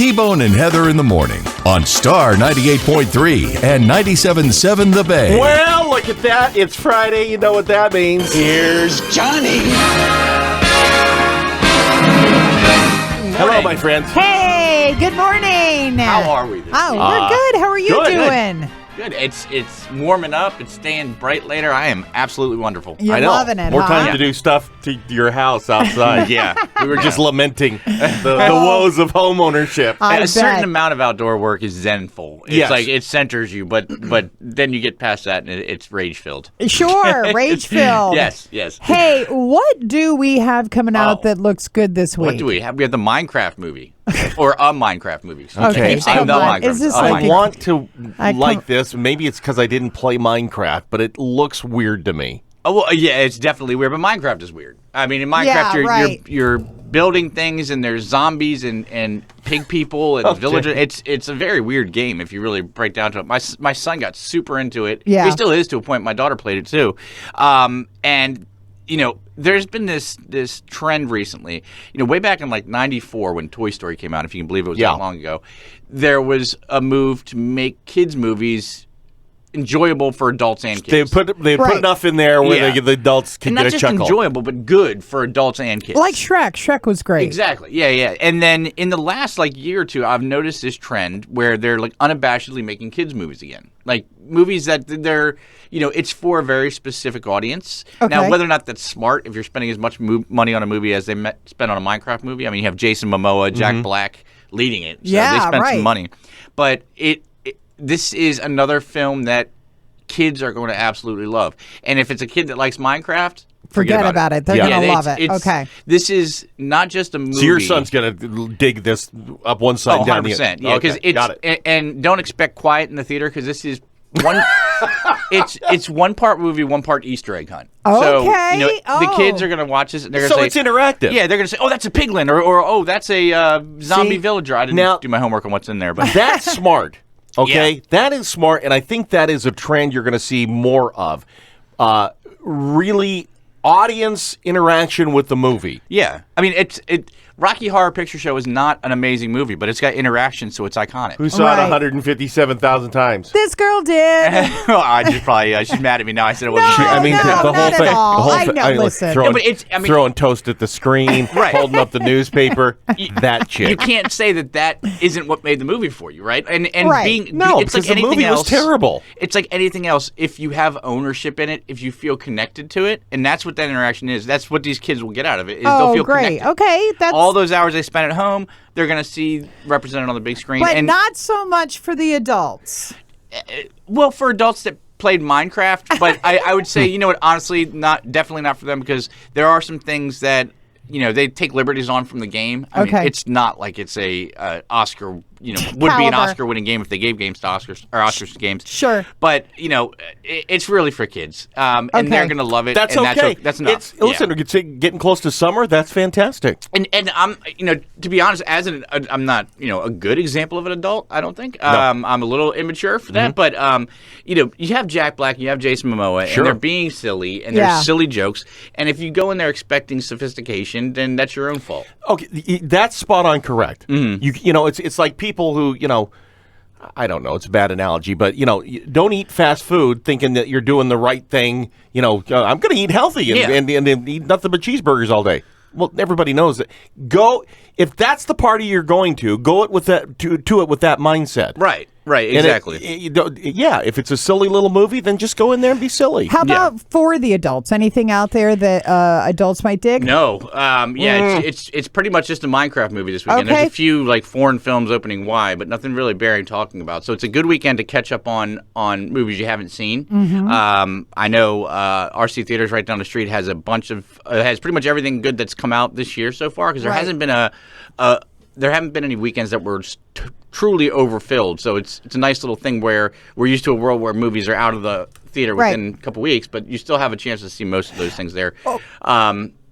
T-Bone and Heather in the morning on Star 98.3 and 97.7 The Bay. Well, look at that. It's Friday. You know what that means. Here's Johnny. Hello, my friends. Hey, good morning. How are we this Oh, week? we're good. How are you good. doing? Good. It's warming up. It's staying bright later. I am absolutely wonderful. You're I know. loving it, More huh? time to do stuff to your house outside. Yeah. We were just lamenting the woes of home ownership. I A certain bet. amount of outdoor work is zenful. It's Yes. like it centers you, but then you get past that and it's rage filled. Sure, rage-filled. Yes. Hey, what do we have coming out that looks good this week? What do we have? We have the Minecraft movie. Or a Minecraft movie. Okay, I keep saying come the on. Minecraft. Is this a like I a- Minecraft. want to I like come- this. Maybe it's because I didn't play Minecraft, but it looks weird to me. Oh, well, yeah, it's definitely weird, but Minecraft is weird. I mean, in Minecraft, Yeah, you're, right. you're building things, and there's zombies and pig people and villagers. It's a very weird game if you really break down to it. My son got super into it. Yeah. He still is to a point. My daughter played it too, and you know, there's been this trend recently. You know, way back in like '94 when Toy Story came out, if you can believe it was Yeah. that long ago, there was a move to make kids movies enjoyable for adults and kids. They put Right. enough in there where Yeah. the adults can and get not a just chuckle. enjoyable, but good for adults and kids. Like Shrek. Shrek was great. Exactly. Yeah. And then in the last like year or two, I've noticed this trend where they're like unabashedly making kids movies again. Like movies that they're, you know, it's for a very specific audience. Okay. Now, whether or not that's smart, if you're spending as much money on a movie as they spend on a Minecraft movie, I mean, you have Jason Momoa, Jack Black leading it. So Yeah, they spent right. some money. But this is another film that kids are going to absolutely love. And if it's a kid that likes Minecraft, Forget about it. They're Yeah. going to Yeah, love it. Okay. This is not just a movie. So your son's going to dig this up one side Oh, and down the 100%. other. Yeah, because Okay, got it. and don't expect quiet in the theater because this is one. it's one part movie, one part Easter egg hunt. So, Okay. you know, the Oh. kids are going to watch this and they're So going to it's say, interactive. yeah, they're going to say, oh, that's a piglin, or oh, that's a zombie See, villager. I didn't now- do my homework on what's in there, but That's smart. Okay, Yeah. that is smart, and I think that is a trend you're going to see more of. Really, audience interaction with the movie. yeah, I mean, Rocky Horror Picture Show is not an amazing movie, but it's got interaction, so it's iconic. Who saw Right. it 157,000 times? This girl did. Well, I just probably she's mad at me now. I said it wasn't No, true. I mean, no, the whole not at thing. all. The whole I thing. know, like, listen. throwing, No, but it's- I mean- throwing toast at the screen, Right. holding up the newspaper. That You chick. can't say that isn't what made the movie for you, right? And Right. being No, it's like because the anything movie was else. terrible. It's like anything else. If you have ownership in it, if you feel connected to it, and that's what that interaction is. That's what these kids will get out of it. Is they'll Oh, feel great. connected. Okay. That's All those hours they spend at home, they're going to see represented on the big screen. but and not so much for the adults. well, for adults that played Minecraft, but I would say, you know what? Honestly, definitely not for them because there are some things that. You know, they take liberties on from the game. I mean, Okay. it's not like it's a Oscar, you know, would be an Caliber. Oscar-winning game if they gave games to Oscars or Oscars to games. Sure. But you know, it's really for kids, and Okay. they're going to love it. That's and okay. That's enough. Listen, it's getting close to summer. That's fantastic. And I'm, you know, to be honest, I'm not, you know, a good example of an adult. I don't think. I'm a little immature for that. But you know, you have Jack Black, you have Jason Momoa, Sure. and they're being silly, and Yeah. there's silly jokes. And if you go in there expecting sophistication, then that's your own fault. Okay, that's spot on correct. You know, it's like people who, you know, I don't know, it's a bad analogy, but, you know, don't eat fast food thinking that you're doing the right thing. You know, I'm going to eat healthy and eat nothing but cheeseburgers all day. Well, everybody knows that. If that's the party you're going to, go it with that to it with that mindset. Right. And Exactly. If it's a silly little movie, then just go in there and be silly. How about for the adults? Anything out there that adults might dig? No, it's pretty much just a Minecraft movie this weekend. Okay. There's a few like foreign films opening wide, but nothing really bearing talking about. So it's a good weekend to catch up on movies you haven't seen. I know RC Theaters right down the street has a bunch of has pretty much everything good that's come out this year so far because there Right. hasn't been there haven't been any weekends that were truly overfilled. So it's a nice little thing where we're used to a world where movies are out of the theater Right. within a couple weeks, but you still have a chance to see most of those things there.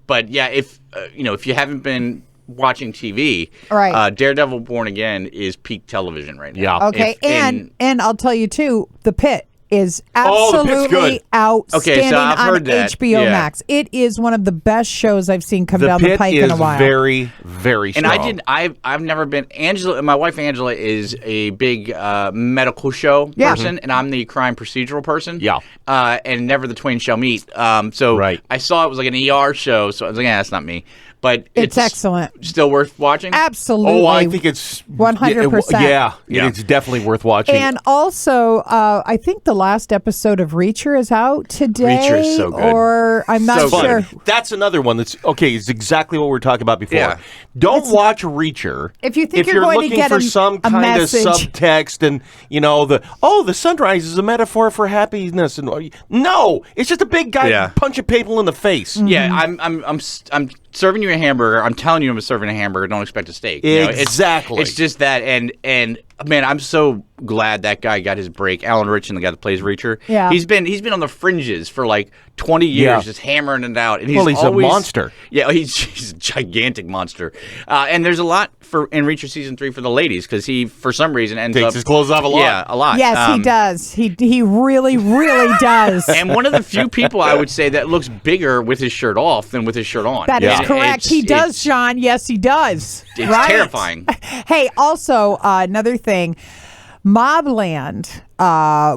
But yeah, if if you haven't been watching TV, Right. Daredevil Born Again is peak television right now. Yeah. Okay, and I'll tell you too, the Pitt is The Pitt's absolutely good. outstanding Okay, so I've on heard that. HBO Yeah. Max. It is one of the best shows I've seen come The down the Pitt pike is in a while. very, very And strong. I've never been. Angela, my wife Angela is a big medical show Yeah. person, and I'm the crime procedural person. Yeah. And never the twain shall meet. So Right. I saw it was like an ER show, so I was like, yeah, that's not me. But It's excellent. Still worth watching. Absolutely. Oh, I think it's 100%. Yeah, Yeah. it's definitely worth watching. And also, I think the last episode of Reacher is out today. Reacher is so good. Or I'm not So Fun. sure. That's another one that's okay. It's exactly what we were talking about before. Yeah. Don't watch Reacher If you think you're going to looking get for a- some a kind message. of subtext and the sunrise is a metaphor for happiness and no, it's just a big guy Yeah. punching people in the face. Yeah, I'm serving you a hamburger. I'm telling you, I'm serving a hamburger. Don't expect a steak. You know, Exactly. It's just that, and man, I'm so glad that guy got his break. Alan Ritchson, the guy that plays Reacher. Yeah. he's been on the fringes for like 20 years, Yeah. just hammering it out. And Well, he's always, a monster. Yeah, he's a gigantic monster. And there's a lot in Reacher season 3 for the ladies because he, for some reason, ends Takes up his clothes off a lot. Yeah, a lot. Yes, he does. He really, really does. And one of the few people I would say that looks bigger with his shirt off than with his shirt on. That is Yeah. correct. He does, Sean. Yes, he does. It's Right? terrifying. Hey, also another thing, Mobland,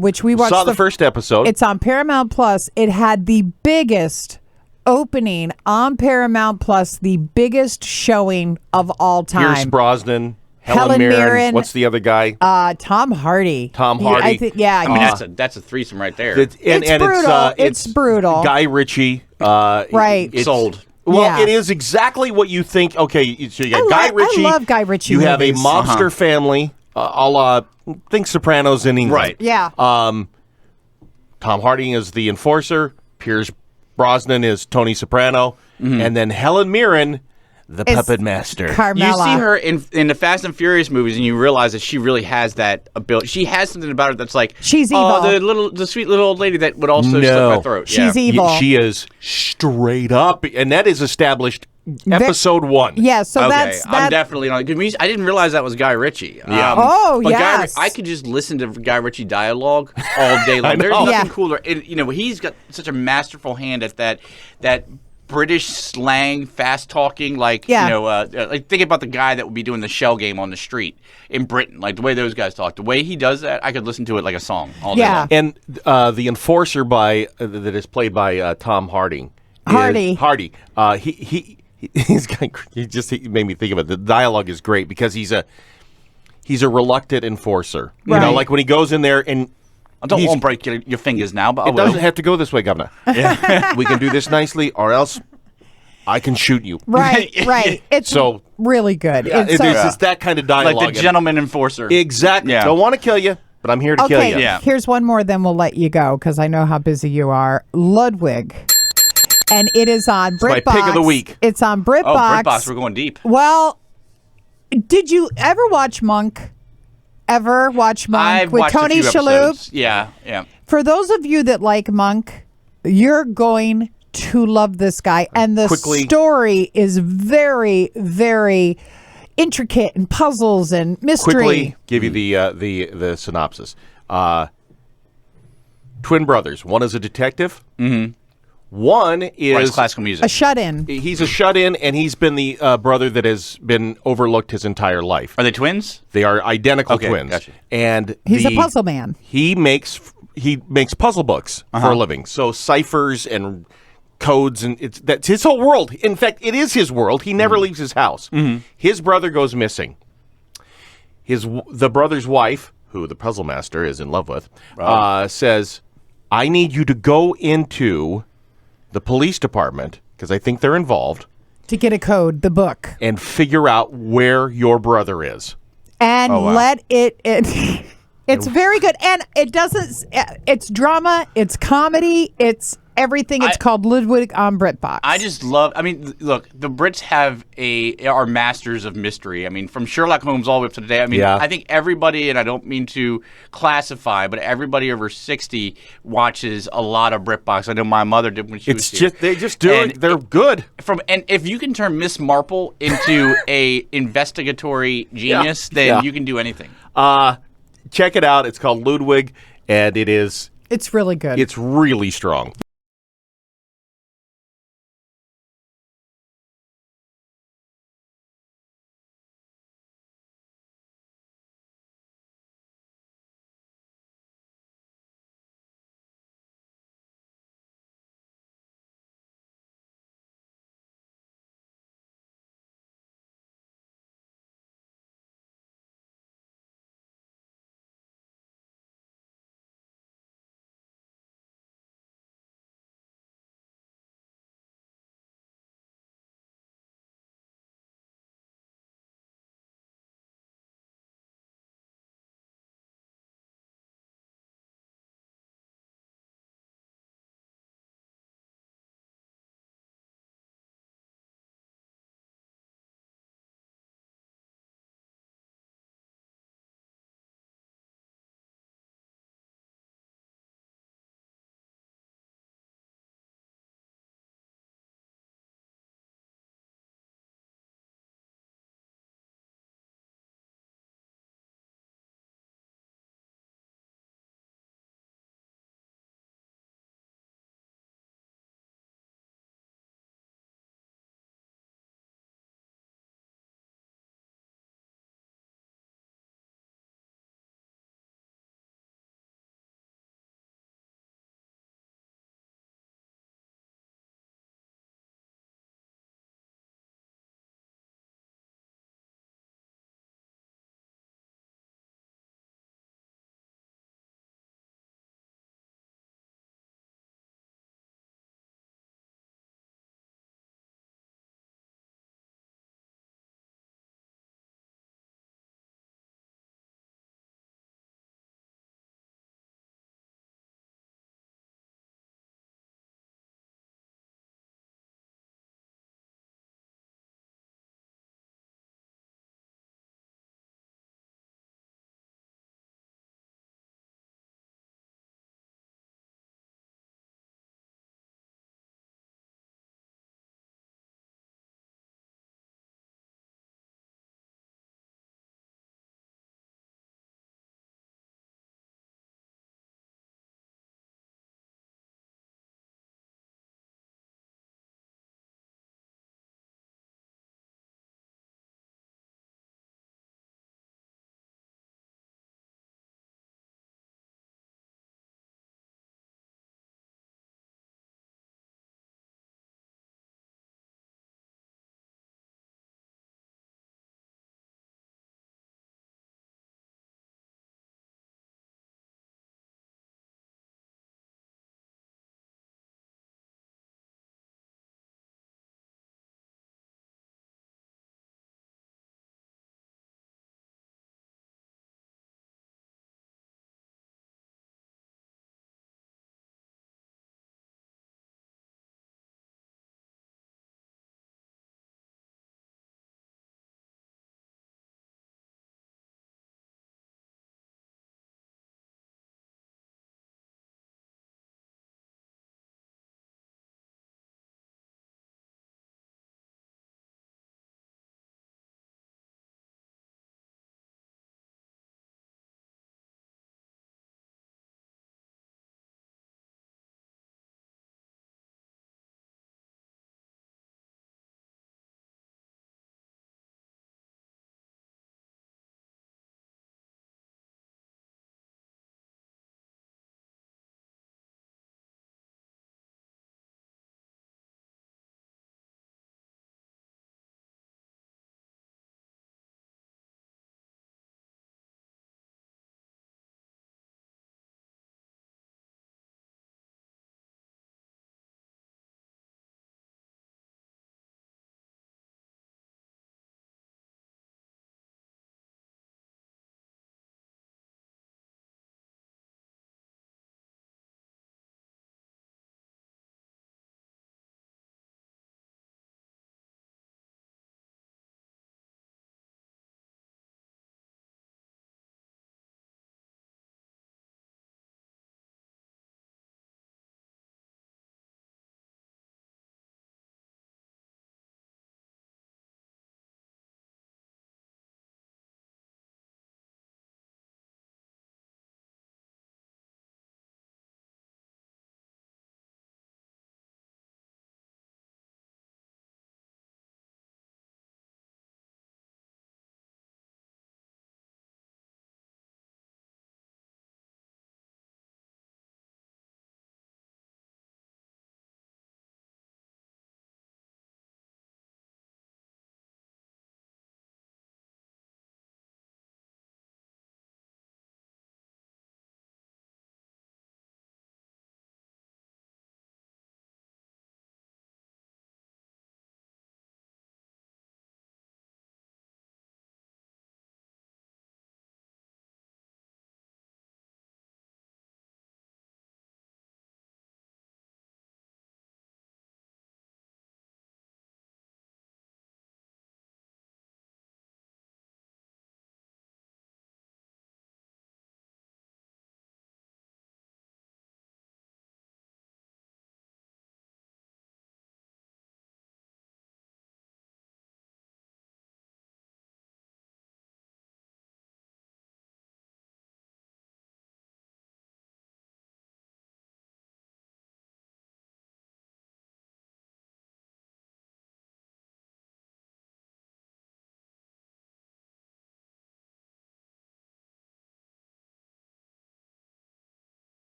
which we watched Saw the first episode. It's on Paramount Plus. It had the biggest opening on Paramount Plus, the biggest showing of all Pierce time. Brosnan, Helen Helen Mirren. Mirren. What's the other guy? Tom Hardy. Tom I Hardy. think, yeah. I mean, that's a threesome right there. It's brutal. It's brutal. Guy Ritchie. Right. Sold. Well, Yeah. it is exactly what you think. Okay, so you got I Guy lo- I Ritchie. love Guy Ritchie You have a movies. mobster family, a la think Sopranos in England. Right. yeah. Tom Hardy is the enforcer. Pierce Brosnan is Tony Soprano, and then Helen Mirren, the It's puppet master. You Carmela. see her in the Fast and Furious movies, and you realize that she really has that ability. She has something about her that's like She's oh, evil. the sweet little old lady that would also No. slit my throat. She's yeah. evil. She is straight up, and that is established episode 1. Yeah, so Okay, that's I'm definitely not. Cause I didn't realize that was Guy Ritchie. Yeah. Oh, but yes. I could just listen to Guy Ritchie dialogue all day long. I know. There's nothing Yeah. cooler. And, he's got such a masterful hand at that British slang, fast talking. Like Yeah. like think about the guy that would be doing the shell game on the street in Britain. Like the way those guys talk, the way he does that, I could listen to it like a song all day Yeah. long. And the enforcer that is played by Tom Harding. Hardy. He made me think of it. The dialogue is great because he's a reluctant enforcer. You Right. know, like when he goes in there and I don't want to break your fingers now, but I it will. doesn't have to go this way, Governor. We can do this nicely, or else I can shoot you. right, right. It's So- really good. It's so- just that kind of dialogue. Like the gentleman enforcer. Exactly. Yeah. Don't want to kill you, but I'm here to kill Okay, you. Yeah. here's one more, then we'll let you go because I know how busy you are. Ludwig. And it is on BritBox. my pick of the week. It's on Oh, BritBox. BritBox, we're going deep. Well, did you ever watch Monk? Ever watch Monk I've with watched Tony a few Shalhoub? episodes. Yeah. For those of you that like Monk, you're going to love this guy. And the Quickly- story is very, very intricate and puzzles and mystery. Quickly give you the synopsis. Twin brothers. One is a detective. Mm-hmm. One is Writes classical music. A shut-in. he's a shut-in, and he's been the brother that has been overlooked his entire life. Are they twins? They are identical Okay, twins, gotcha. and He's a puzzle man. He makes puzzle books for a living. So ciphers and codes, and that's his whole world. In fact, it is his world. He never leaves his house. His brother goes missing. The brother's wife, who the puzzle master is in love with, says, "I need you to go into the police department because I think they're involved, To get a code, the book. and figure out where your brother is." And wow. let it it's very good. And it doesn't, it's drama, it's comedy, it's everything. It's called Ludwig on BritBox. I just love. I mean, look, the Brits are masters of mystery. I mean, from Sherlock Holmes all the way up to today. I mean, Yeah. I think everybody, and I don't mean to classify, but everybody over 60 watches a lot of BritBox. I know my mother did when she was here. They just do And it. They're good. And if you can turn Miss Marple into a investigatory genius, then Yeah. you can do anything. Check it out. It's called Ludwig, and it is It's really good. It's really strong.